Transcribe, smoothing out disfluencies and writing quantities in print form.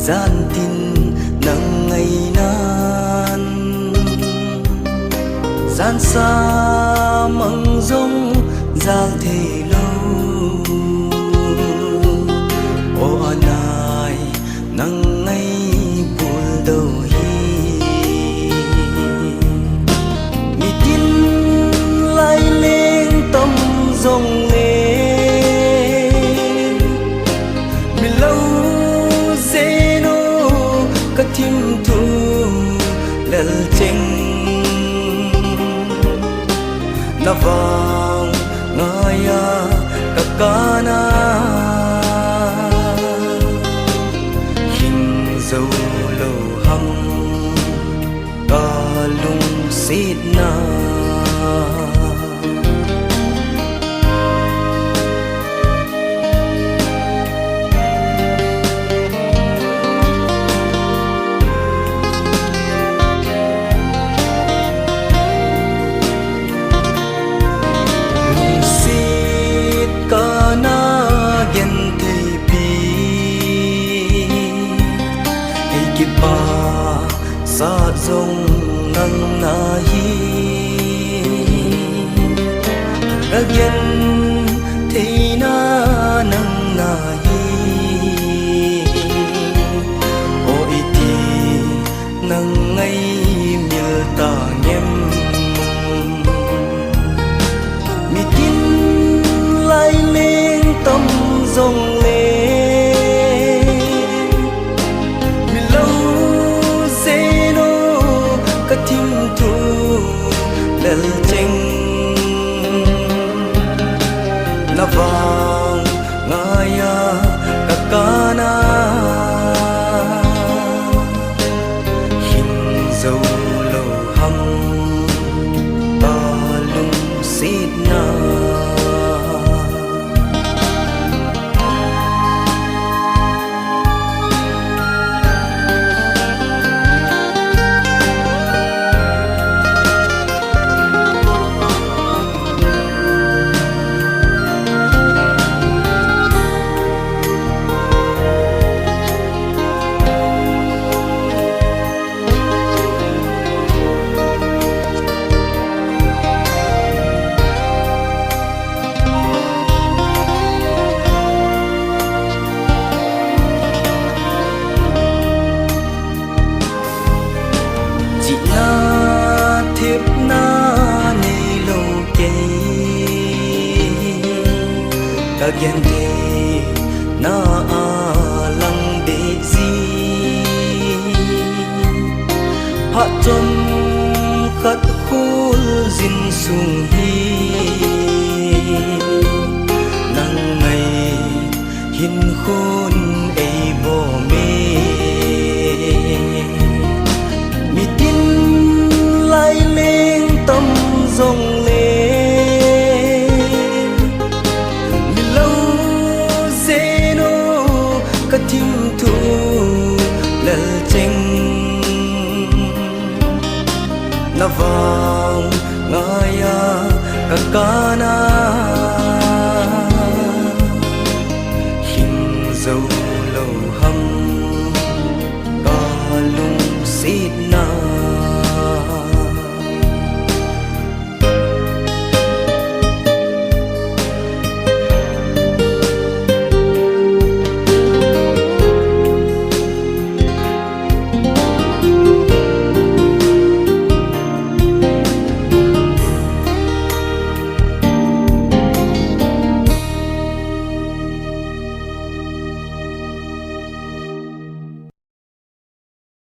gian tin nắng ngày nan gian xa măng rong giang thì lâu ô anai nắng ngày buồn đầu hi mi tin lại lên tâm rong lên mi lâu dễ nô cả tim thu lel chênh na vang ngaya kakana hình dấu lâu hăng ca lung xít na sa dòng nắng na hi again thì na nắng na hi o iti nắng ngày miêu ta nhem mi tin lại lên tâm dòng lel chênh na vang ngaya kakana hình dấu lâu hăng ta lung xít na again day na alang de zi ha chom khat khul zin sung hi nang ngày hin khôn ei bo me mi tin lai lên tâm dòng tim thu lel chênh na vang ngaya kakana